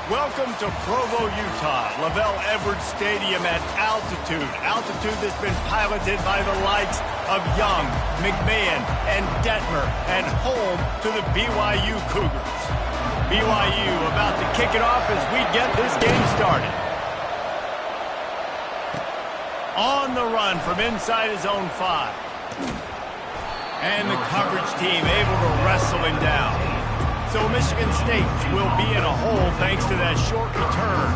Welcome to Provo, Utah, Lavelle Edwards Stadium at altitude. Altitude that's been piloted by the likes of Young, McMahon, and Detmer, and home to the BYU Cougars. BYU about to kick it off as we get this game started. On the run from inside his own 5. And the coverage team able to wrestle him down. So Michigan State will be in a hole thanks to that short return.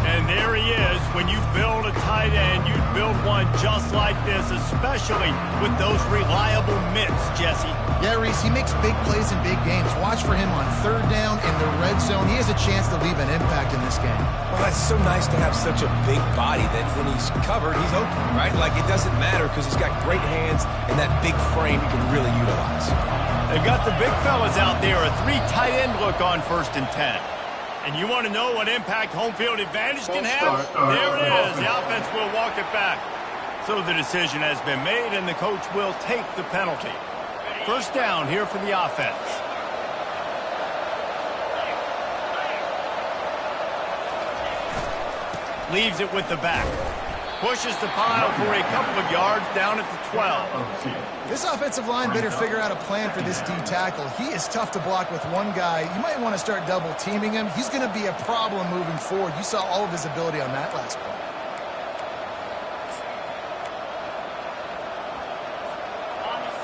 And there he is. When you build a tight end, you build one just like this, especially with those reliable mitts, Jesse. Yeah, Reese, he makes big plays in big games. Watch for him on third down in the red zone. He has a chance to leave an impact in this game. Well, it's so nice to have such a big body that when he's covered, he's open, right? Like, it doesn't matter because he's got great hands and that big frame he can really utilize. They've got the big fellas out there, a 3 tight end look on 1st and 10. And you want to know what impact home field advantage can have? There it is. The offense will walk it back. So the decision has been made, and the coach will take the penalty. 1st down here for the offense. Leaves it with the back. Pushes the pile for a couple of yards down at the 12. This offensive line better figure out a plan for this D tackle. He is tough to block with one guy. You might want to start double teaming him. He's going to be a problem moving forward. You saw all of his ability on that last play.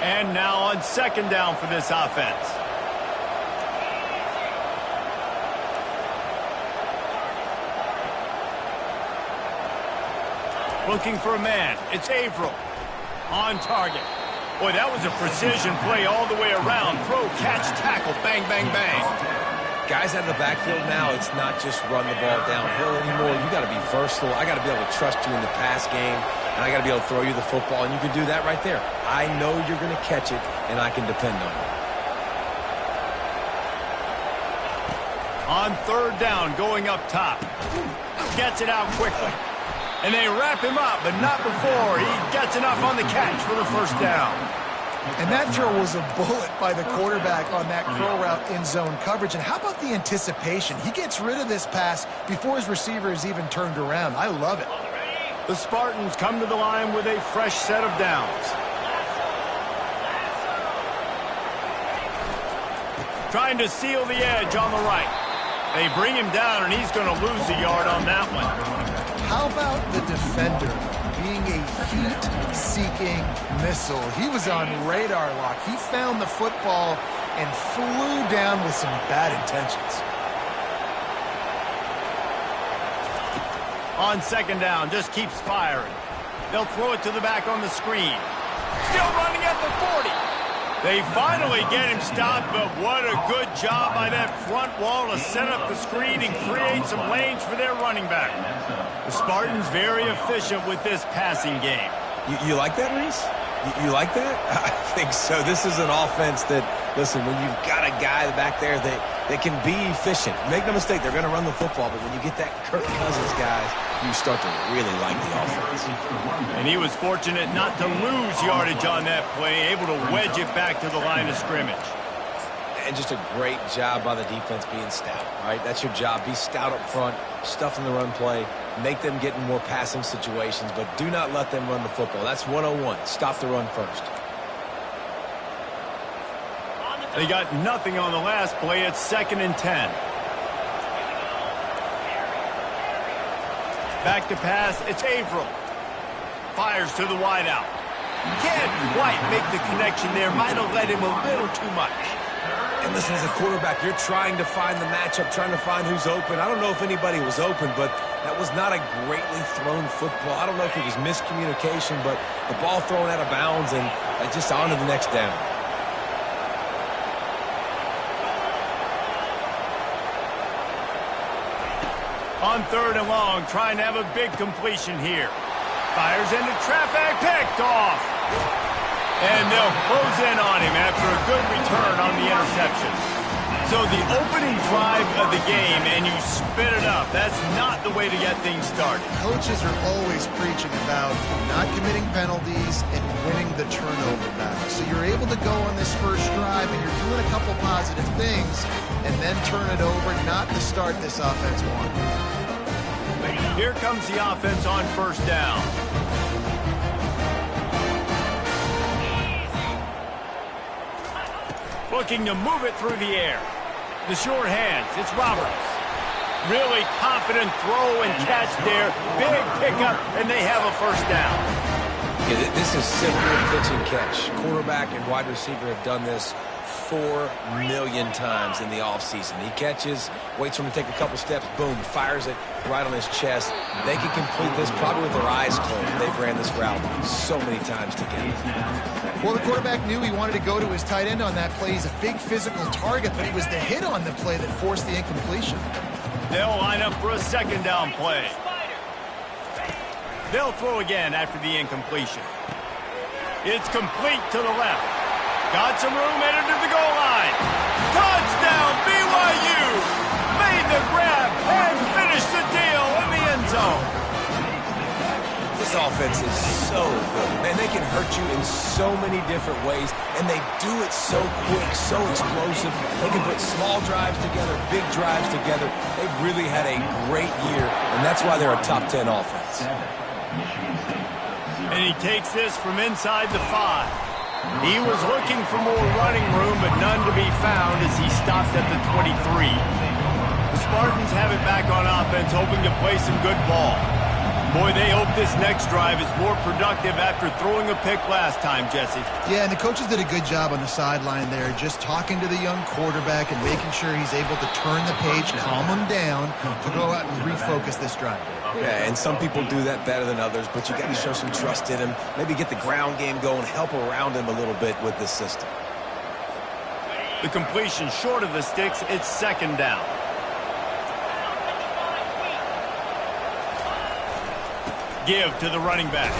And now on 2nd down for this offense. Looking for a man. It's Averill. On target. Boy, that was a precision play all the way around. Throw, catch, tackle. Bang, bang, bang. Guys out of the backfield now, it's not just run the ball downhill anymore. You got to be versatile. I got to be able to trust you in the pass game. and I got to be able to throw you the football, and you can do that right there. I know you're going to catch it, and I can depend on you. On third down, going up top. Gets it out quickly. And they wrap him up, but not before he gets enough on the catch for the first down. And that throw was a bullet by the quarterback on that curl route in zone coverage. And how about the anticipation? He gets rid of this pass before his receiver is even turned around. I love it. The Spartans come to the line with a fresh set of downs. Trying to seal the edge on the right. They bring him down, and he's going to lose a yard on that one. How about the defender being a heat-seeking missile? He was on radar lock. He found the football and flew down with some bad intentions. On second down, just keeps firing. They'll throw it to the back on the screen. Still running at the 40. They finally get him stopped, but what a good job by that front wall to set up the screen and create some lanes for their running back. The Spartans very efficient with this passing game. You like that, Reese? You like that? I think so. This is an offense that, listen, when you've got a guy back there that can be efficient, make no mistake, they're going to run the football, but when you get that Kirk Cousins, guys, you start to really like the offense. And he was fortunate not to lose yardage on that play, able to wedge it back to the line of scrimmage. And just a great job by the defense being stout, right? That's your job. Be stout up front, stuff in the run play, make them get in more passing situations, but do not let them run the football. That's 101. Stop the run first. They got nothing on the last play. It's 2nd and 10. Back to pass. It's Averill. Fires to the wideout. Can't quite make the connection there. Might have led him a little too much. And listen, as a quarterback, you're trying to find the matchup, trying to find who's open. I don't know if anybody was open, but that was not a greatly thrown football. I don't know if it was miscommunication, but the ball thrown out of bounds and just on to the next down. On third and long, trying to have a big completion here. Fires into traffic, picked off. And they'll close in on him after a good return on the interception. So the opening drive of the game, and you spit it up. That's not the way to get things started. Coaches are always preaching about not committing penalties and winning the turnover battle. So you're able to go on this first drive, and you're doing a couple positive things, and then turn it over, not to start this offense one. Here comes the offense on first down. Looking to move it through the air. The short hands, it's Roberts. Really confident throw and catch there. Big pickup, and they have a first down. Yeah, this is simple pitch and catch. Quarterback and wide receiver have done this 4 million times in the offseason. He catches, waits for him to take a couple steps, boom, fires it right on his chest. They can complete this probably with their eyes closed. They've ran this route so many times together. Well, the quarterback knew he wanted to go to his tight end on that play. He's a big physical target, but it was the hit on the play that forced the incompletion. They'll line up for a second down play. They'll throw again after the incompletion. It's complete to the left. Got some room, headed to the goal line. Touchdown, BYU! Made the grab and finished the deal in the end zone. This offense is so good. Man, they can hurt you in so many different ways, and they do it so quick, so explosive. They can put small drives together, big drives together. They've really had a great year, and that's why they're a top 10 offense. And he takes this from inside the 5. He was looking for more running room, but none to be found as he stopped at the 23. The Spartans have it back on offense, hoping to play some good ball. Boy, they hope this next drive is more productive after throwing a pick last time, Jesse. Yeah, and the coaches did a good job on the sideline there, just talking to the young quarterback and making sure he's able to turn the page, calm him down, to go out and refocus this drive. Yeah, and some people do that better than others, but you got to show some trust in him. Maybe get the ground game going, help around him a little bit with this system. The completion short of the sticks, it's second down. Give to the running back.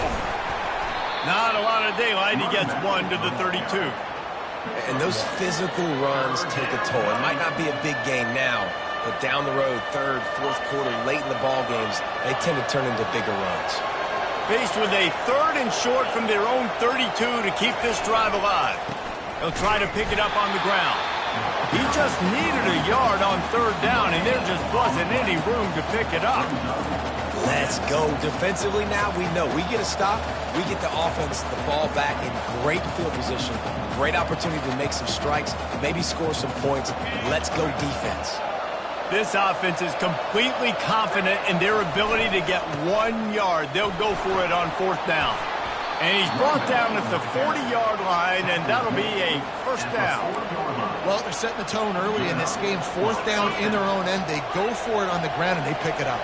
Not a lot of daylight. He gets 1 to the 32. And those physical runs take a toll. It might not be a big game now, but down the road, third, fourth quarter, late in the ball games, they tend to turn into bigger runs. Faced with a 3rd and short from their own 32 to keep this drive alive. They'll try to pick it up on the ground. He just needed a yard on 3rd down, and there just wasn't any room to pick it up. Let's go. Defensively now, we know we get a stop, we get the offense the ball back in great field position, great opportunity to make some strikes, maybe score some points. Let's go defense. This offense is completely confident in their ability to get 1 yard. They'll go for it on 4th down. And he's brought down at the 40-yard line, and that'll be a 1st down. Well, they're setting the tone early in this game. 4th down in their own end. They go for it on the ground, and they pick it up.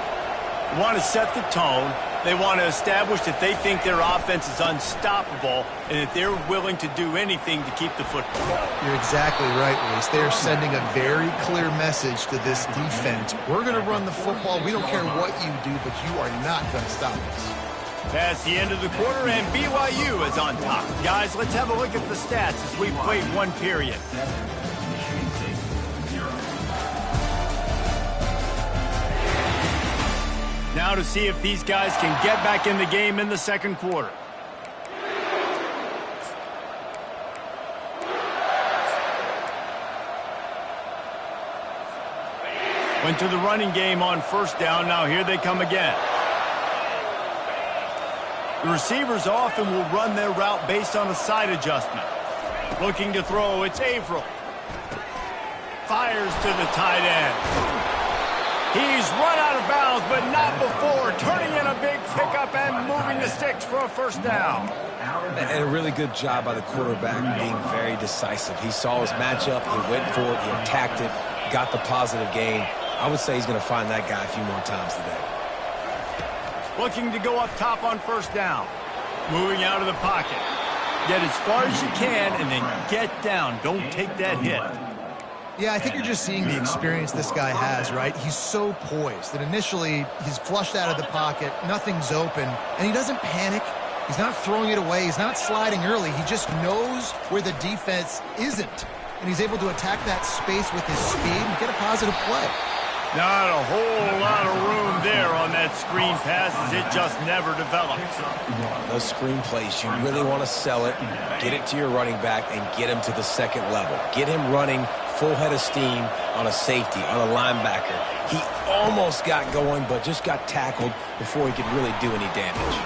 They want to set the tone. They want to establish that they think their offense is unstoppable and that they're willing to do anything to keep the football. You're exactly right, Luis. They are sending a very clear message to this defense. We're going to run the football. We don't care what you do, but you are not going to stop us. Past the end of the quarter, and BYU is on top. Guys, let's have a look at the stats as we played 1 period. Now to see if these guys can get back in the game in the 2nd quarter. Went to the running game on 1st down. Now here they come again. The receivers often will run their route based on a side adjustment. Looking to throw, it's Averill. Fires to the tight end. He's run out of bounds, but not before. Turning in a big pickup and moving the sticks for a 1st down. And a really good job by the quarterback being very decisive. He saw his matchup, he went for it, he attacked it, got the positive gain. I would say he's going to find that guy a few more times today. Looking to go up top on 1st down. Moving out of the pocket. Get as far as you can and then get down. Don't take that hit. Yeah, I think you're just seeing the experience this guy has, right? He's so poised that initially he's flushed out of the pocket, nothing's open, and he doesn't panic. He's not throwing it away. He's not sliding early. He just knows where the defense isn't, and he's able to attack that space with his speed and get a positive play. Not a whole lot of room there on that screen pass as it just never develops. Those screen plays, you really want to sell it, get it to your running back, and get him to the 2nd level. Get him running full head of steam on a safety, on a linebacker. He almost got going, but just got tackled before he could really do any damage.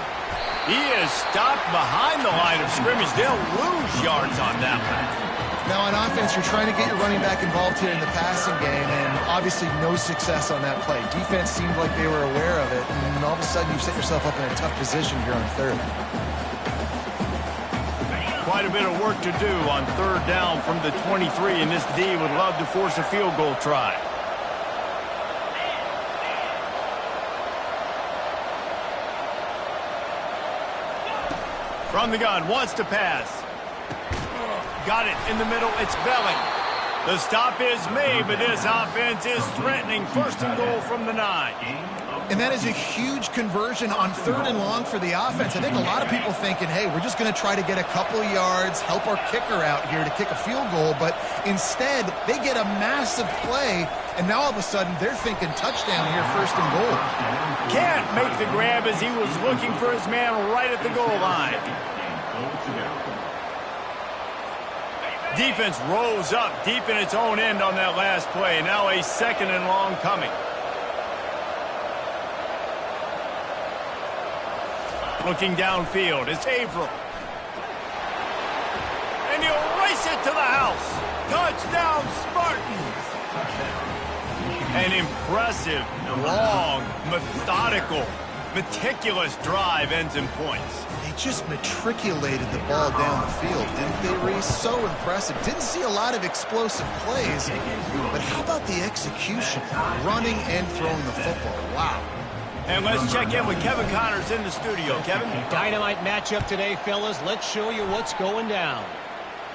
He is stopped behind the line of scrimmage. They'll lose yards on that one. Now on offense, you're trying to get your running back involved here in the passing game, and obviously no success on that play. Defense seemed like they were aware of it, and all of a sudden you set yourself up in a tough position here on 3rd. Quite a bit of work to do on 3rd down from the 23, and this D would love to force a field goal try. From the gun, wants to pass. Got it in the middle, it's Belling. The stop is made, but this offense is threatening 1st and goal from the 9. And that is a huge conversion on 3rd and long for the offense. I think a lot of people thinking, hey, we're just going to try to get a couple of yards, help our kicker out here to kick a field goal. But instead, they get a massive play, and now all of a sudden they're thinking touchdown here, 1st and goal. Can't make the grab as he was looking for his man right at the goal line. Defense rose up deep in its own end on that last play. Now a 2nd and long coming. Looking downfield, it's Averill. And he'll race it to the house. Touchdown, Spartans. An impressive, long, methodical, meticulous drive ends in points. They just matriculated the ball down the field, didn't they, Reese? So impressive. Didn't see a lot of explosive plays, but how about the execution? Running and throwing the football. Wow. And let's check in with Kevin Connors in the studio. Kevin? Dynamite matchup today, fellas. Let's show you what's going down.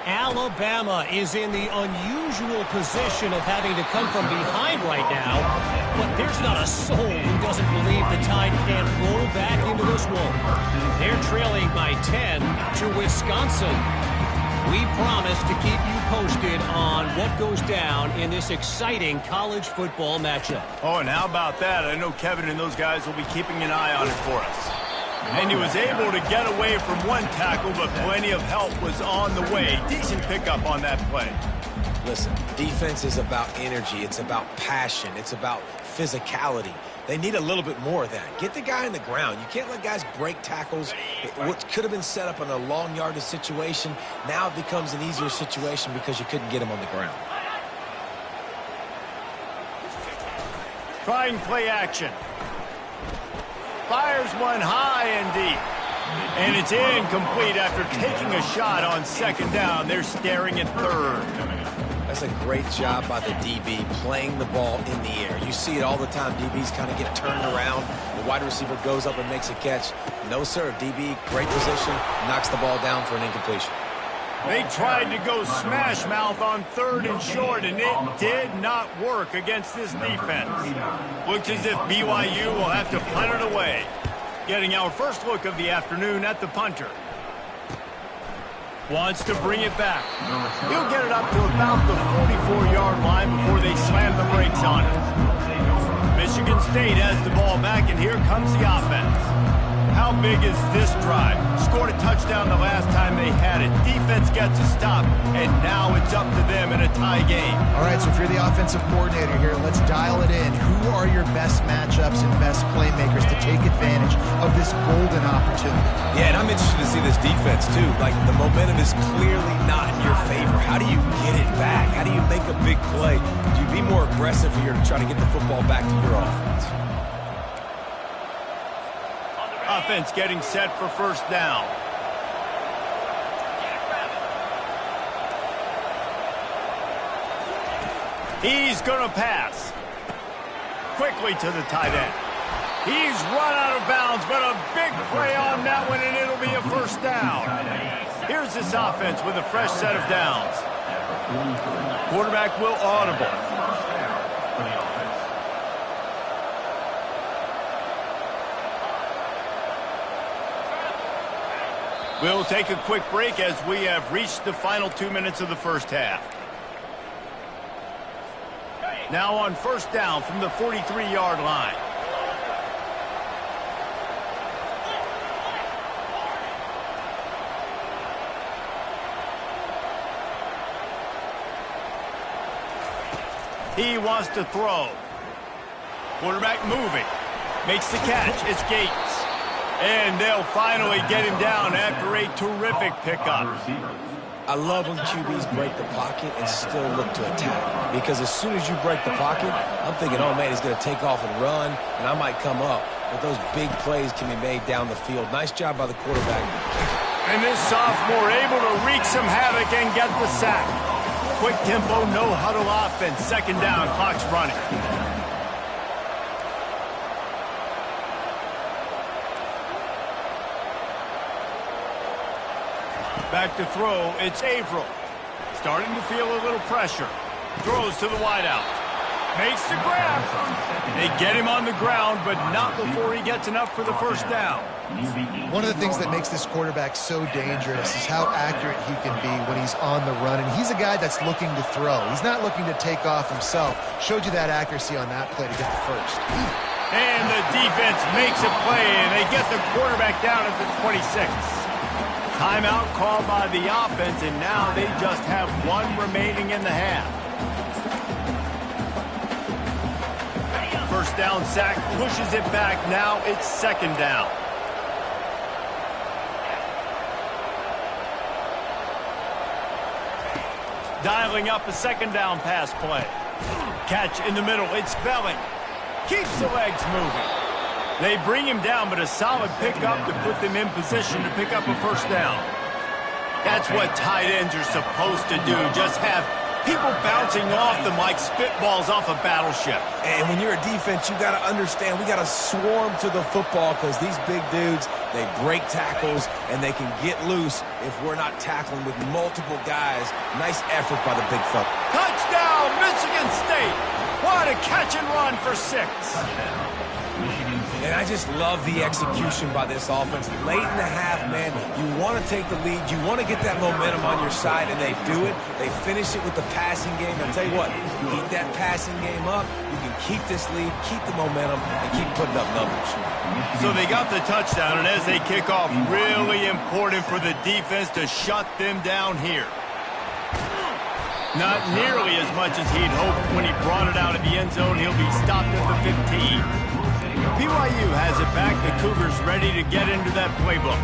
Alabama is in the unusual position of having to come from behind right now, but there's not a soul who doesn't believe the Tide can't roll back into this one. They're trailing by 10 to Wisconsin. We promise to keep you posted on what goes down in this exciting college football matchup. Oh, and how about that? I know Kevin and those guys will be keeping an eye on it for us. And he was able to get away from one tackle, but plenty of help was on the way. Decent pickup on that play. Listen, defense is about energy. It's about passion. It's about physicality. They need a little bit more of that. Get the guy on the ground. You can't let guys break tackles. What could have been set up in a long yardage situation, now it becomes an easier situation because you couldn't get him on the ground. Trying play action. Fires one high and deep. And it's incomplete after taking a shot on second down. They're staring at third. That's a great job by the DB playing the ball in the air. You see it all the time. DBs kind of get turned around. The wide receiver goes up and makes a catch. No, sir. DB, great position, knocks the ball down for an incompletion. They tried to go smash mouth on third and short, and it did not work against this defense. Looks as if BYU will have to punt it away. Getting our first look of the afternoon at the punter. Wants to bring it back. He'll get it up to about the 44-yard line before they slam the brakes on it. Michigan State has the ball back, and here comes the offense. How big is this drive? Scored a touchdown the last time they had it. Defense gets a stop, and now it's up to them in a tie game. All right, so if you're the offensive coordinator here, let's dial it in. Who are your best matchups and best playmakers to take advantage of this golden opportunity? Yeah, and I'm interested to see this defense, too. Like, the momentum is clearly not in your favor. How do you get it back? How do you make a big play? Do you be more aggressive here to try to get the football back to your offense? Offense getting set for first down. He's going to pass. Quickly to the tight end. He's run out of bounds, but a big play on that one, and it'll be a first down. Here's this offense with a fresh set of downs. Quarterback will audible. We'll take a quick break as we have reached the final 2 minutes of the first half. Now on first down from the 43-yard line. He wants to throw. Quarterback moving. Makes the catch. It's Gates. And they'll finally get him down after a terrific pickup. I love when QBs break the pocket and still look to attack. Because as soon as you break the pocket, I'm thinking, oh, man, he's going to take off and run, and I might come up. But those big plays can be made down the field. Nice job by the quarterback. And this sophomore able to wreak some havoc and get the sack. Quick tempo, no huddle offense. Second down, clock's running. Back to throw, it's Averill. Starting to feel a little pressure. Throws to the wideout. Makes the grab. They get him on the ground, but not before he gets enough for the first down. One of the things that makes this quarterback so dangerous is how accurate he can be when he's on the run. And he's a guy that's looking to throw. He's not looking to take off himself. Showed you that accuracy on that play to get the first. And the defense makes a play, and they get the quarterback down at the 26. Timeout called by the offense, and now they just have one remaining in the half. First down sack, pushes it back. Now it's second down. Dialing up a second down pass play. Catch in the middle. It's Velling. Keeps the legs moving. They bring him down, but a solid pickup to put them in position to pick up a first down. That's what tight ends are supposed to do. Just have People bouncing off them like spitballs off a battleship. And when you're a defense, you got to understand we got to swarm to the football because these big dudes, they break tackles and they can get loose if we're not tackling with multiple guys. Nice effort by the big fella. Touchdown, Michigan State. What a catch and run for 6. And I just love the execution by this offense. Late in the half, man, you want to take the lead. You want to get that momentum on your side, and they do it. They finish it with the passing game. I'll tell you what, keep that passing game up. You can keep this lead, keep the momentum, and keep putting up numbers. So they got the touchdown, and as they kick off, really important for the defense to shut them down here. Not nearly as much as he'd hoped when he brought it out of the end zone. He'll be stopped at the 15. BYU has it back. The Cougars ready to get into that playbook.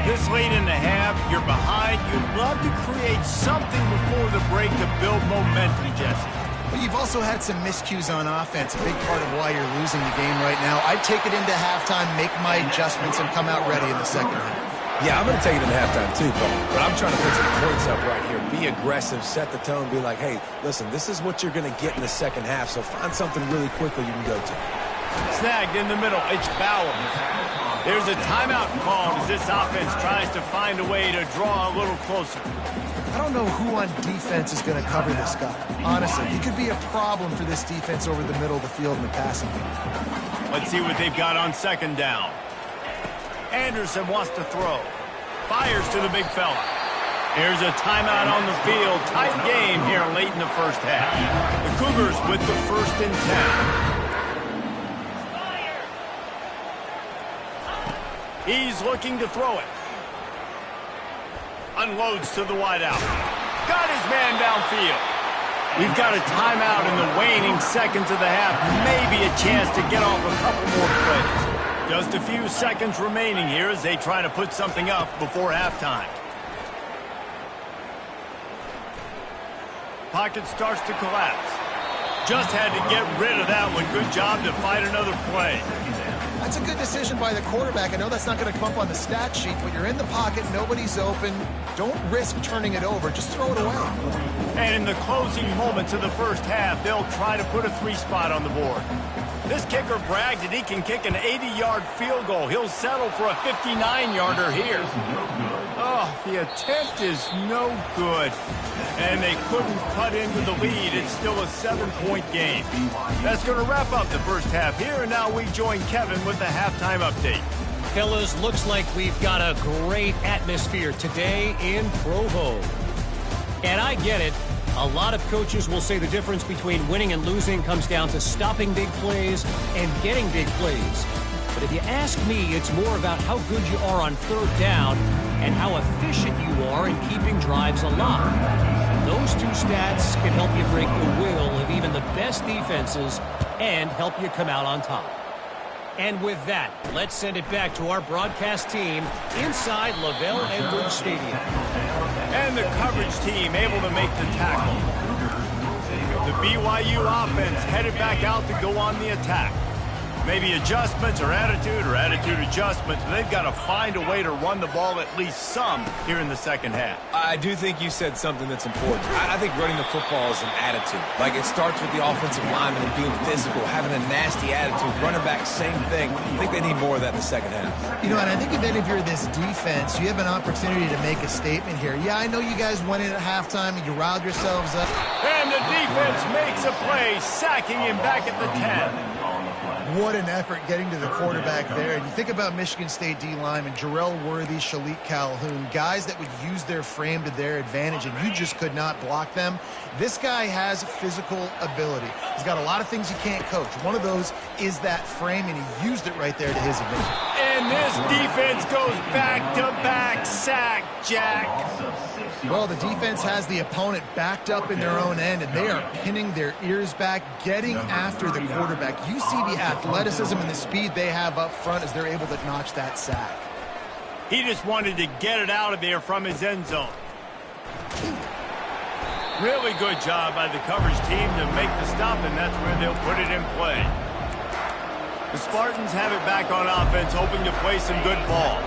This late in the half, you're behind. You'd love to create something before the break to build momentum, Jesse. But you've also had some miscues on offense, a big part of why you're losing the game right now. I'd take it into halftime, make my adjustments, and come out ready in the second half. Yeah, I'm going to take it in halftime too, but I'm trying to put some points up right here. Be aggressive, set the tone, be like, hey, listen, this is what you're going to get in the second half, so find something really quickly you can go to. Snagged in the middle. It's Bauer. There's a timeout called as this offense tries to find a way to draw a little closer. I don't know who on defense is going to cover this guy. Honestly, he could be a problem for this defense over the middle of the field in the passing game. Let's see what they've got on second down. Anderson wants to throw. Fires to the big fella. Here's a timeout on the field. Tight game here late in the first half. The Cougars with the 1st and 10. He's looking to throw it. Unloads to the wideout. Got his man downfield. We've got a timeout in the waning seconds of the half. Maybe a chance to get off a couple more plays. Just a few seconds remaining here as they try to put something up before halftime. Pocket starts to collapse. Just had to get rid of that one. Good job to fight another play. That's a good decision by the quarterback. I know that's not going to come up on the stat sheet, but you're in the pocket, nobody's open. Don't risk turning it over. Just throw it away. And in the closing moments of the first half, they'll try to put a 3 spot on the board. This kicker bragged that he can kick an 80-yard field goal. He'll settle for a 59-yarder here. Oh, the attempt is no good. And they couldn't cut into the lead. It's still a 7-point game. That's going to wrap up the first half here. And now we join Kevin with the halftime update. Fellas, looks like we've got a great atmosphere today in Provo. And I get it. A lot of coaches will say the difference between winning and losing comes down to stopping big plays and getting big plays. But if you ask me, it's more about how good you are on third down and how efficient you are in keeping drives alive. Those two stats can help you break the will of even the best defenses and help you come out on top. And with that, let's send it back to our broadcast team inside Lavelle Edwards Stadium. And the coverage team able to make the tackle. The BYU offense headed back out to go on the attack. Maybe adjustments or attitude adjustments, but they've got to find a way to run the ball at least some here in the second half. I do think you said something that's important. I think running the football is an attitude. Like, it starts with the offensive lineman and being physical, having a nasty attitude. Running back, same thing. I think they need more of that in the second half. You know, and I think that if you're this defense, you have an opportunity to make a statement here. Yeah, I know you guys went in at halftime and you riled yourselves up. And the defense makes a play, sacking him back at the 10. What an effort getting to the quarterback there. And you think about Michigan State D-linemen, Jarrell Worthy, Shalik Calhoun, guys that would use their frame to their advantage, and you just could not block them. This guy has physical ability. He's got a lot of things you can't coach. One of those is that frame, and he used it right there to his advantage. And this defense goes back-to-back sack, Jack. Well, the defense has the opponent backed up in their own end, and they are pinning their ears back, getting after the quarterback. You see the athleticism and the speed they have up front as they're able to notch that sack. He just wanted to get it out of there from his end zone. Really good job by the coverage team to make the stop, and that's where they'll put it in play. The Spartans have it back on offense, hoping to play some good ball.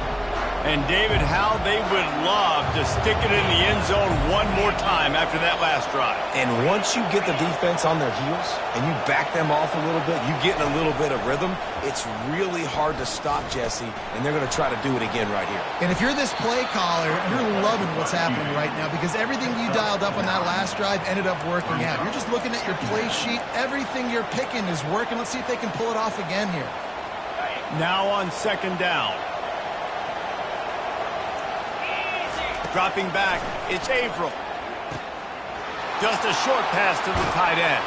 And, David, how they would love to stick it in the end zone one more time after that last drive. And once you get the defense on their heels and you back them off a little bit, you get in a little bit of rhythm, it's really hard to stop, Jesse, and they're going to try to do it again right here. And if you're this play caller, you're loving what's happening right now because everything you dialed up on that last drive ended up working out. You're just looking at your play sheet. Everything you're picking is working. Let's see if they can pull it off again here. Now on second down. Dropping back, it's Averill. Just a short pass to the tight end.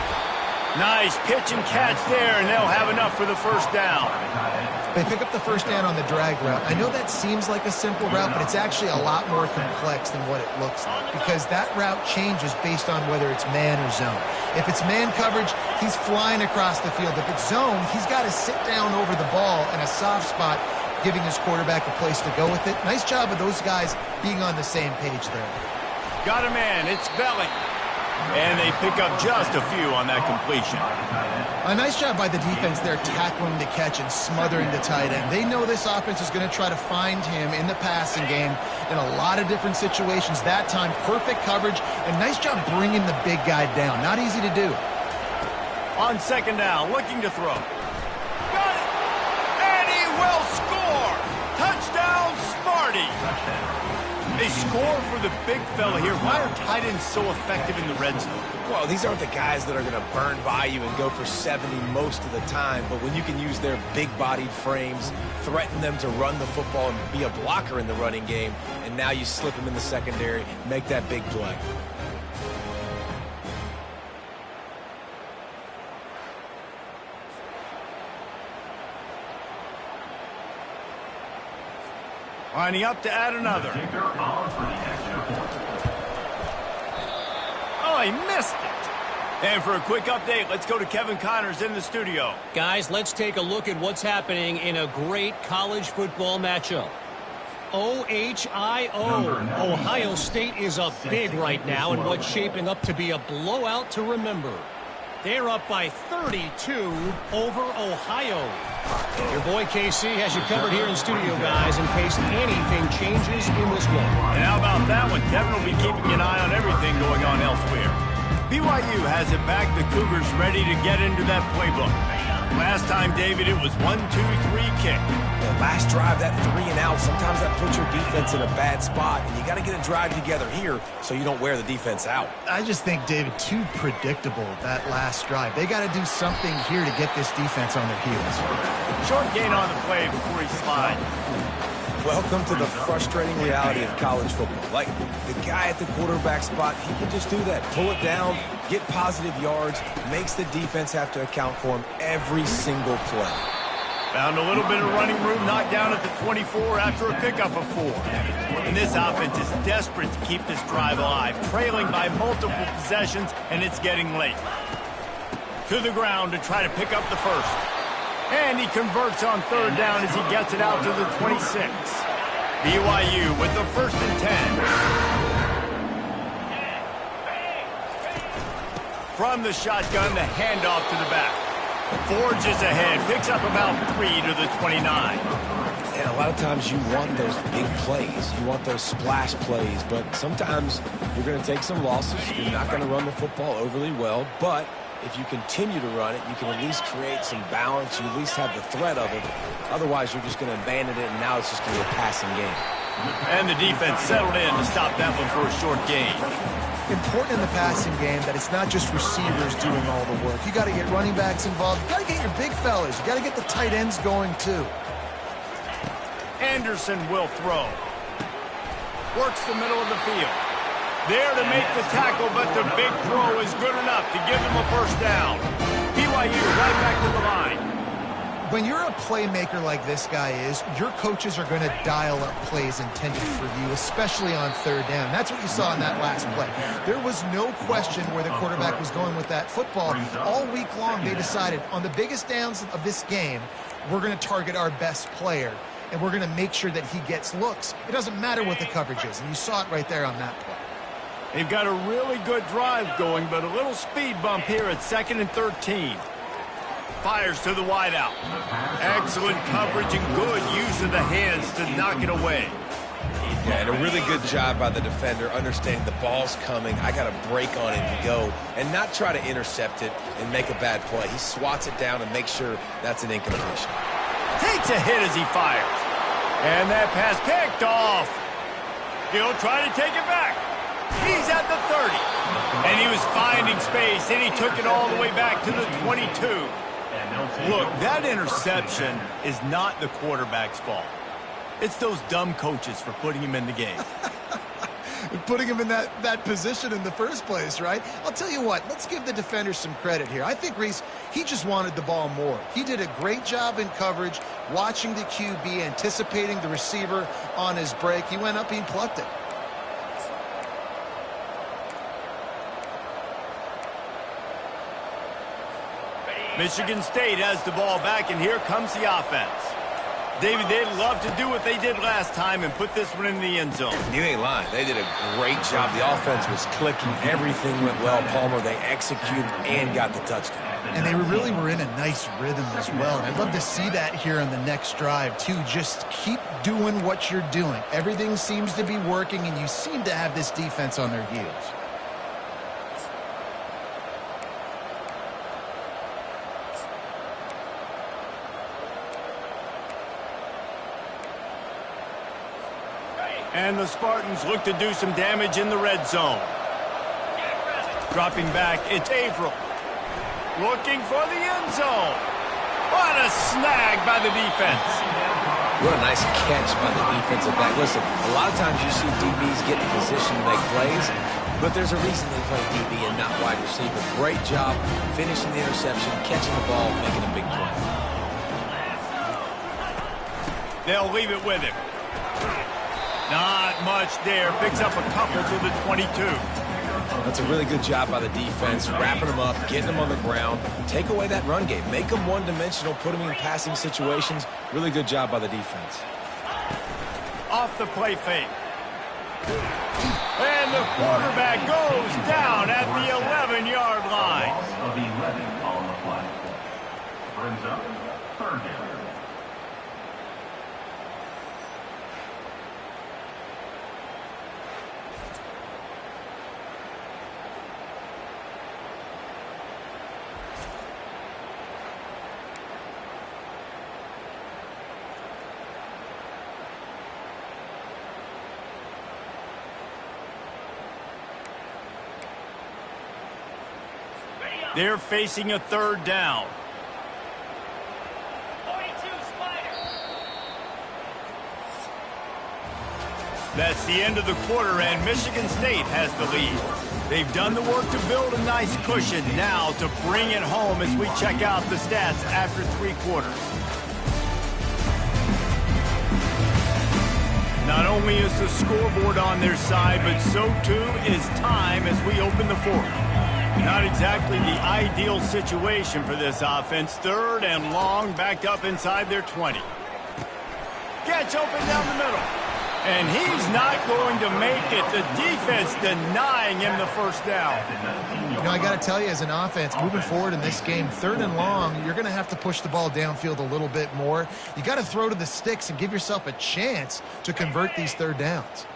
Nice pitch and catch there, and they'll have enough for the first down. They pick up the first down on the drag route. I know that seems like a simple route, but it's actually a lot more complex than what it looks like because that route changes based on whether it's man or zone. If it's man coverage, he's flying across the field. If it's zone, he's got to sit down over the ball in a soft spot, giving his quarterback a place to go with it. Nice job of those guys being on the same page there. Got a man, it's Belling. And they pick up just a few on that completion. A nice job by the defense there tackling the catch and smothering the tight end. They know this offense is going to try to find him in the passing game in a lot of different situations. That time, perfect coverage, and nice job bringing the big guy down. Not easy to do. On second down, looking to throw. Got it! And he will score! Touchdown, Smarty! They score for the big fella here. Why are tight ends so effective in the red zone? Well, these aren't the guys that are going to burn by you and go for 70 most of the time, but when you can use their big-bodied frames, threaten them to run the football and be a blocker in the running game, and now you slip them in the secondary, make that big play. Lining up to add another. Oh, he missed it. And for a quick update, let's go to Kevin Connors in the studio. Guys, let's take a look at what's happening in a great college football matchup. OHIO. Ohio State is up big right now in what's shaping up to be a blowout to remember. They're up by 32 over Ohio. Your boy KC has you covered here in studio, guys, in case anything changes in this one. And how about that one? Kevin will be keeping an eye on everything going on elsewhere. BYU has it back. The Cougars ready to get into that playbook. Last time, David, it was 1-2-3 kick. The last drive, that 3 and out, sometimes that puts your defense in a bad spot, and you got to get a drive together here so you don't wear the defense out. I just think, David, too predictable, that last drive. They got to do something here to get this defense on their heels. Short gain on the play before he slides. Welcome to the frustrating reality of college football. Like, the guy at the quarterback spot, he can just do that. Pull it down, get positive yards, makes the defense have to account for him every single play. Found a little bit of running room, knocked down at the 24 after a pickup of 4. And this offense is desperate to keep this drive alive, trailing by multiple possessions, and it's getting late. To the ground to try to pick up the first. And he converts on third down as he gets it out to the 26. BYU with the 1st and 10. From the shotgun, the handoff to the back. Forges ahead, picks up about 3 to the 29. And a lot of times you want those big plays. You want those splash plays, but sometimes you're going to take some losses. You're not going to run the football overly well, but if you continue to run it, you can at least create some balance. You at least have the threat of it. Otherwise, you're just going to abandon it, and now it's just going to be a passing game. And the defense settled in to stop that one for a short gain. Important in the passing game that it's not just receivers doing all the work. You got to get running backs involved. You got to get your big fellas. You got to get the tight ends going too. Anderson will throw. Works the middle of the field. There to make the tackle, but the big throw is good enough to give them a first down. BYU right back to the line. When you're a playmaker like this guy is, your coaches are going to dial up plays intended for you, especially on third down. That's what you saw in that last play. There was no question where the quarterback was going with that football. All week long, they decided on the biggest downs of this game, we're going to target our best player, and we're going to make sure that he gets looks. It doesn't matter what the coverage is, and you saw it right there on that play. They've got a really good drive going, but a little speed bump here at 2nd and 13. Fires to the wideout. Excellent coverage and good use of the hands to knock it away. Yeah, and a really good job by the defender understanding the ball's coming. I got to break on it and go and not try to intercept it and make a bad play. He swats it down and makes sure that's an incompletion. Takes a hit as he fires. And that pass picked off. He'll try to take it back. He's at the 30. And he was finding space, and he took it all the way back to the 22. Look, that interception is not the quarterback's fault. It's those dumb coaches for putting him in the game. Putting him in that position in the first place, right? I'll tell you what, let's give the defender some credit here. I think Reese, he just wanted the ball more. He did a great job in coverage, watching the QB, anticipating the receiver on his break. He went up, he plucked it. Michigan State has the ball back, and here comes the offense. David, they'd love to do what they did last time and put this one in the end zone. You ain't lying. They did a great job. The offense was clicking. Everything went well. Palmer, they executed and got the touchdown. And they really were in a nice rhythm as well. And I'd love to see that here on the next drive, too. Just keep doing what you're doing. Everything seems to be working, and you seem to have this defense on their heels. And the Spartans look to do some damage in the red zone. Dropping back, it's Averill. Looking for the end zone. What a snag by the defense. What a nice catch by the defensive back. Listen, a lot of times you see DBs get in position to make plays, but there's a reason they play DB and not wide receiver. Great job finishing the interception, catching the ball, making a big play. They'll leave it with him. Not much there. Picks up a couple to the 22. That's a really good job by the defense, wrapping them up, getting them on the ground. Take away that run game. Make them one-dimensional, put them in passing situations. Really good job by the defense. Off the play fake. And the quarterback goes down at the 11-yard line. Of 11 on the flag. Brings up third down. They're facing a third down. 42 Spider. That's the end of the quarter, and Michigan State has the lead. They've done the work to build a nice cushion. Now to bring it home as we check out the stats after 3 quarters. Not only is the scoreboard on their side, but so too is time as we open the fourth. Not exactly the ideal situation for this offense. Third and long, backed up inside their 20. Gets open down the middle. And he's not going to make it. The defense denying him the first down. You know, I got to tell you, as an offense, moving forward in this game, third and long, you're going to have to push the ball downfield a little bit more. You got to throw to the sticks and give yourself a chance to convert these third downs.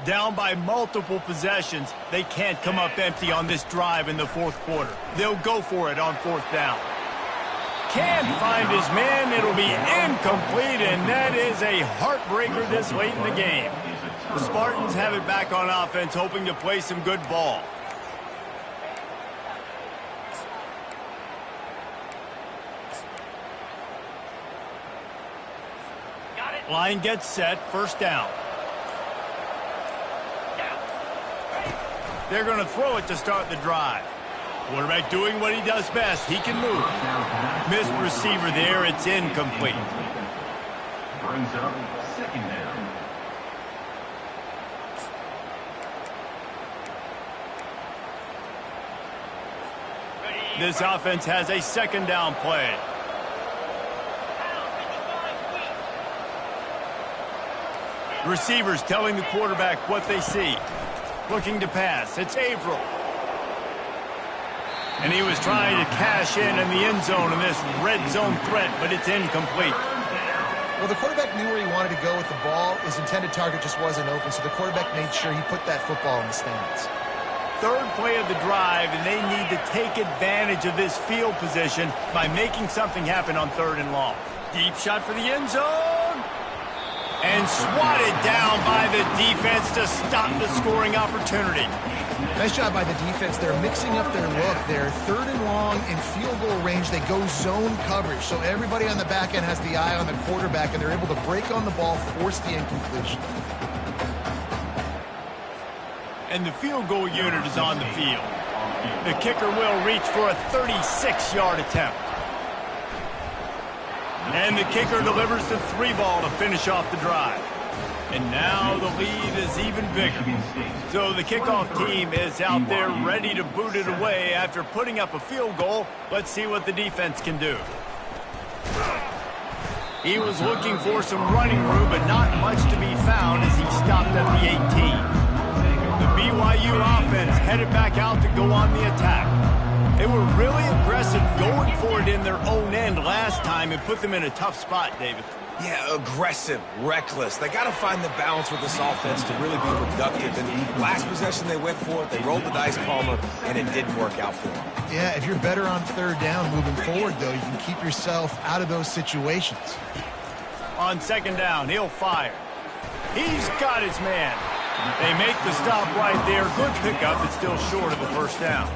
Down by multiple possessions, they can't come up empty on this drive in the fourth quarter. They'll go for it on fourth down. Can't find his man. It'll be incomplete, and that is a heartbreaker this late in the game. The Spartans have it back on offense, hoping to play some good ball. Line gets set, first down. They're going to throw it to start the drive. Quarterback doing what he does best. He can move. Missed receiver there. It's incomplete. Brings up second down. This offense has a second down play. Receivers telling the quarterback what they see. Looking to pass. It's Averill. And he was trying to cash in the end zone in this red zone threat, but it's incomplete. Well, the quarterback knew where he wanted to go with the ball. His intended target just wasn't open, so the quarterback made sure he put that football in the stands. Third play of the drive, and they need to take advantage of this field position by making something happen on 3rd and long. Deep shot for the end zone. And swatted down by the defense to stop the scoring opportunity. Nice job by the defense. They're mixing up their look. They're 3rd and long in field goal range. They go zone coverage. So everybody on the back end has the eye on the quarterback, and they're able to break on the ball, force the incompletion. And the field goal unit is on the field. The kicker will reach for a 36-yard attempt. And the kicker delivers the 3 ball to finish off the drive. And now the lead is even bigger. So the kickoff team is out there ready to boot it away after putting up a field goal. Let's see what the defense can do. He was looking for some running room, but not much to be found as he stopped at the 18. The BYU offense headed back out to go on the attack. They were really aggressive going for it in their own end last time and put them in a tough spot, David. Yeah, aggressive, reckless. They got to find the balance with this offense to really be productive. And last possession they went for it, they rolled the dice, Palmer, and it didn't work out for them. Yeah, if you're better on 3rd down moving forward, though, you can keep yourself out of those situations. On 2nd down, he'll fire. He's got his man. They make the stop right there. Good pickup, but still short of the 1st down.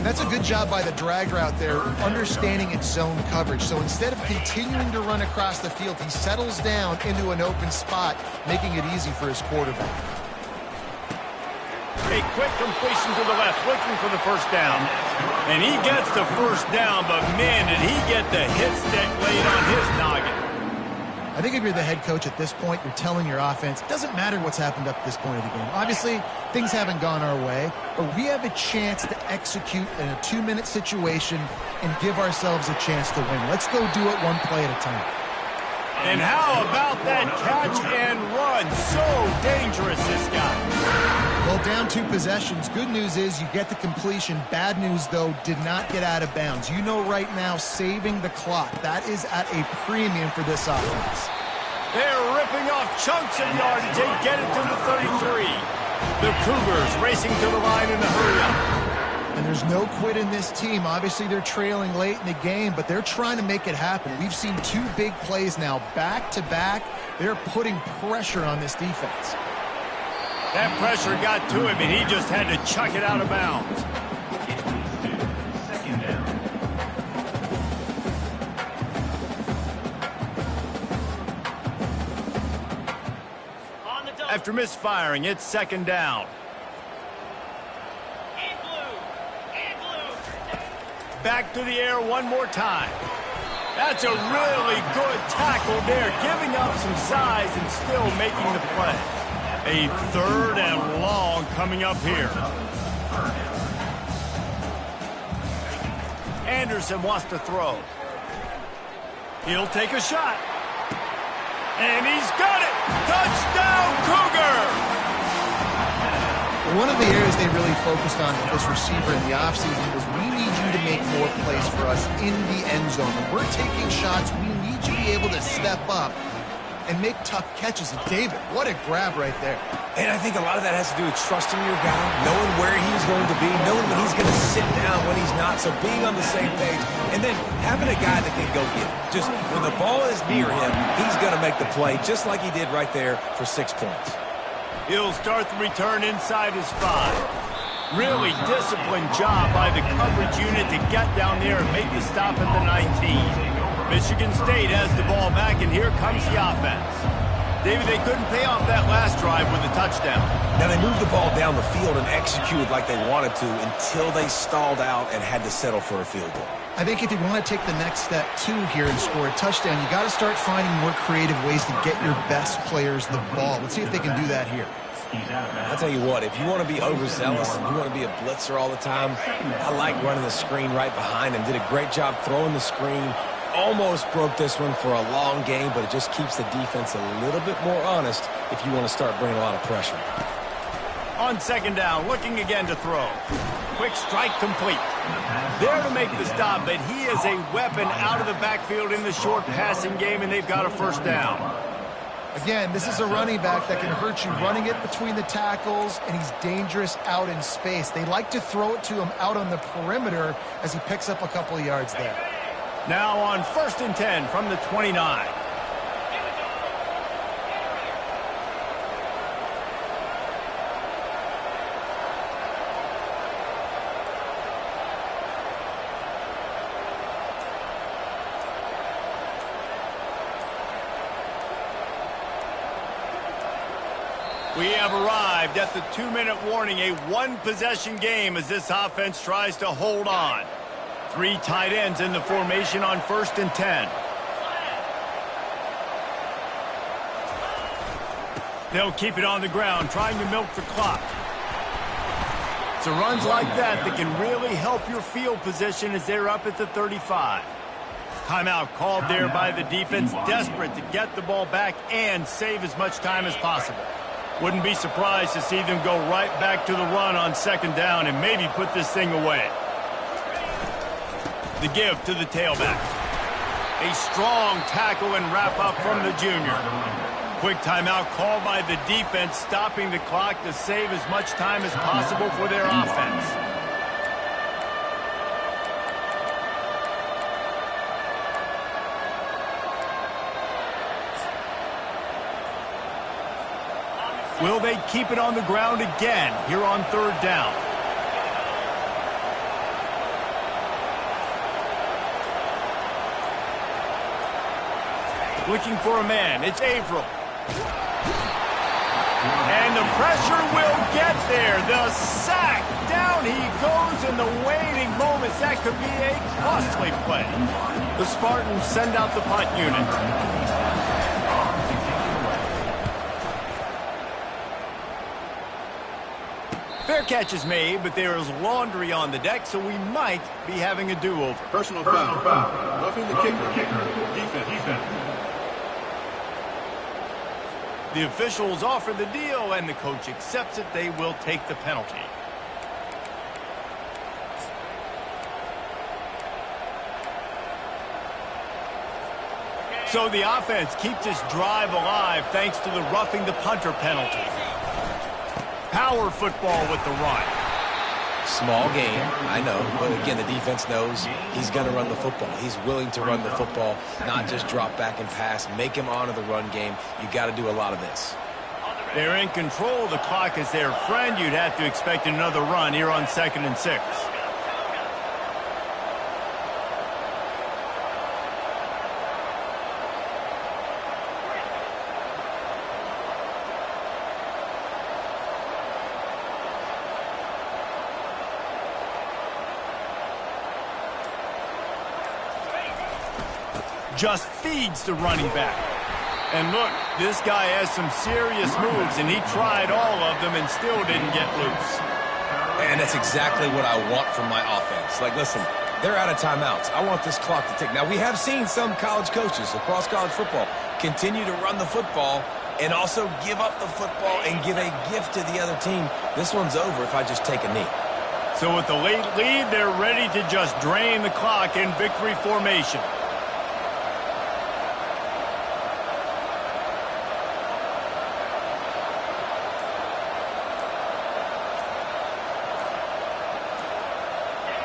That's a good job by the drag route there, understanding its zone coverage. So instead of continuing to run across the field, he settles down into an open spot, making it easy for his quarterback. A quick completion to the left, looking for the 1st down. And he gets the 1st down, but man, did he get the hit stick laid on his noggin. I think if you're the head coach at this point, you're telling your offense, it doesn't matter what's happened up to this point of the game. Obviously, things haven't gone our way, but we have a chance to execute in a 2-minute situation and give ourselves a chance to win. Let's go do it one play at a time. And how about that catch and run? So dangerous, this guy. Well, down 2 possessions. Good news is you get the completion. Bad news, though, did not get out of bounds. You know right now, saving the clock. That is at a premium for this offense. They're ripping off chunks of yardage. They get it to the 33. The Cougars racing to the line in a hurry-up. And there's no quit in this team. Obviously, they're trailing late in the game, but they're trying to make it happen. We've seen 2 big plays now, back-to-back. They're putting pressure on this defense. That pressure got to him, and he just had to chuck it out of bounds. 2nd down. After misfiring, it's 2nd down. Back to the air one more time. That's a really good tackle there, giving up some size and still making the play. A 3rd and long coming up here. Anderson wants to throw. He'll take a shot. And he's got it! Touchdown, Cougar! One of the areas they really focused on with this receiver in the offseason was we need you to make more plays for us in the end zone. When we're taking shots, we need you to be able to step up and make tough catches. And David, what a grab right there. And I think a lot of that has to do with trusting your guy, knowing where he's going to be, knowing when he's going to sit down, when he's not, so being on the same page, and then having a guy that can go get it. Just when the ball is near him, he's going to make the play, just like he did right there for 6 points. He'll start the return inside his 5. Really disciplined job by the coverage unit to get down there and make the stop at the 19. Michigan State has the ball back, and here comes the offense. David, they couldn't pay off that last drive with a touchdown. Now, they moved the ball down the field and executed like they wanted to until they stalled out and had to settle for a field goal. I think if you want to take the next step, too, here and score a touchdown, you got to start finding more creative ways to get your best players the ball. Let's see if they can do that here. I'll tell you what, if you want to be overzealous and you want to be a blitzer all the time, I like running the screen right behind him. Did a great job throwing the screen. Almost broke this one for a long game, but it just keeps the defense a little bit more honest if you want to start bringing a lot of pressure. On second down, looking again to throw. Quick strike complete. There to make the stop, but he is a weapon out of the backfield in the short passing game, and they've got a first down. Again, this is a running back that can hurt you running it between the tackles, and he's dangerous out in space. They like to throw it to him out on the perimeter as he picks up a couple of yards there. Now on 1st and 10 from the 29. We have arrived at the 2-minute warning, a one-possession game as this offense tries to hold on. 3 tight ends in the formation on 1st and 10. They'll keep it on the ground, trying to milk the clock. So runs like that can really help your field position as they're up at the 35. Timeout called there by the defense, desperate to get the ball back and save as much time as possible. Wouldn't be surprised to see them go right back to the run on 2nd down and maybe put this thing away. The give to the tailback. A strong tackle and wrap up from the junior. Quick timeout called by the defense, stopping the clock to save as much time as possible for their offense. Will they keep it on the ground again here on 3rd down? Looking for a man. It's Averill. And the pressure will get there. The sack. Down he goes in the waiting moments. That could be a costly play. The Spartans send out the punt unit. Fair catch is made, but there is laundry on the deck, so we might be having a do-over. Personal foul. Roughing the kicker. Defense. The officials offer the deal, and the coach accepts it. They will take the penalty. So the offense keeps this drive alive thanks to the roughing the punter penalty. Power football with the run. Small game, I know, but again, the defense knows he's going to run the football. He's willing to run the football, not just drop back and pass, make him honor the run game. You got to do a lot of this. They're in control. The clock is their friend. You'd have to expect another run here on 2nd and 6. Just feeds the running back. And look, this guy has some serious moves, and he tried all of them and still didn't get loose. And that's exactly what I want from my offense. Like, listen, they're out of timeouts. I want this clock to tick. Now, we have seen some college coaches across college football continue to run the football and also give up the football and give a gift to the other team. This one's over if I just take a knee. So with the late lead, they're ready to just drain the clock in victory formation.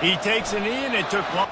He takes a knee, and it took long.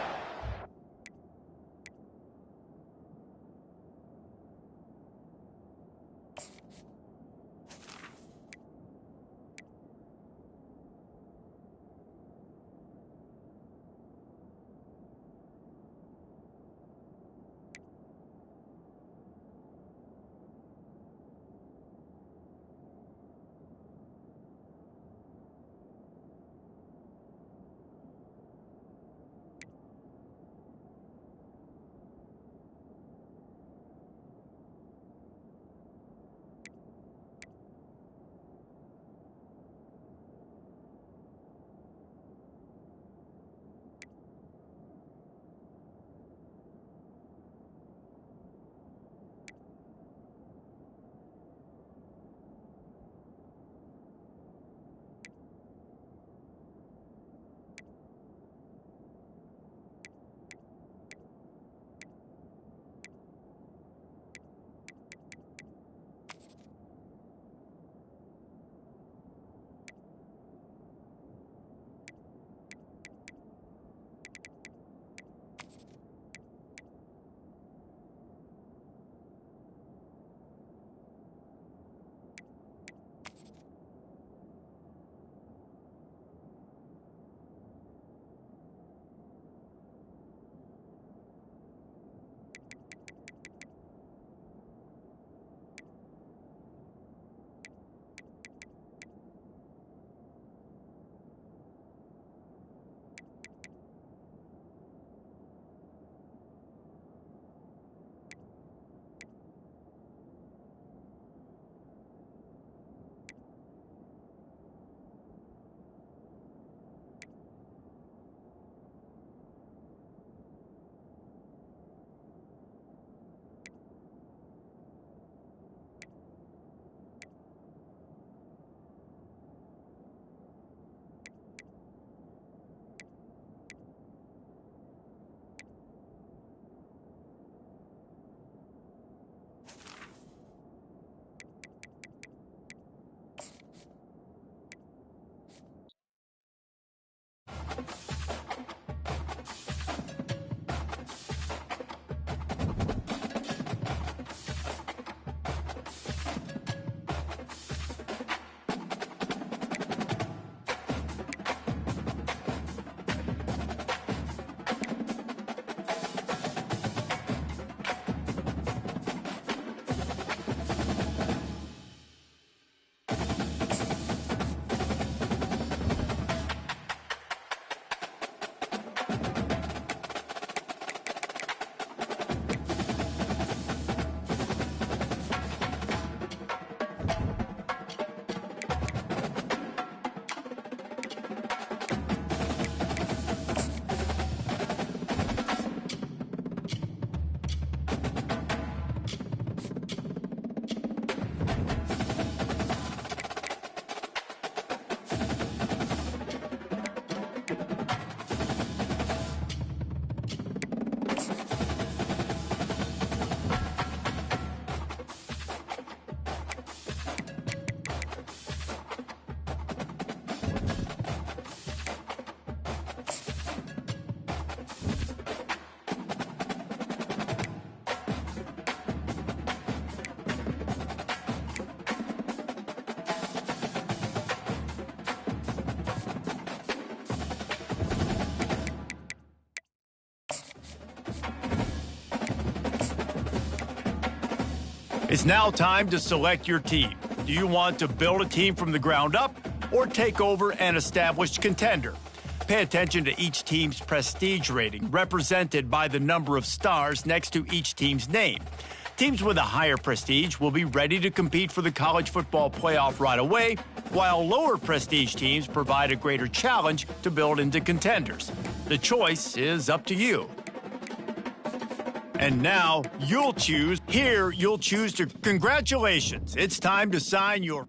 It's now time to select your team. Do you want to build a team from the ground up or take over an established contender? Pay attention to each team's prestige rating, represented by the number of stars next to each team's name. Teams with a higher prestige will be ready to compete for the college football playoff right away, while lower prestige teams provide a greater challenge to build into contenders. The choice is up to you. And now you'll choose. Here you'll choose to. Congratulations. It's time to sign your.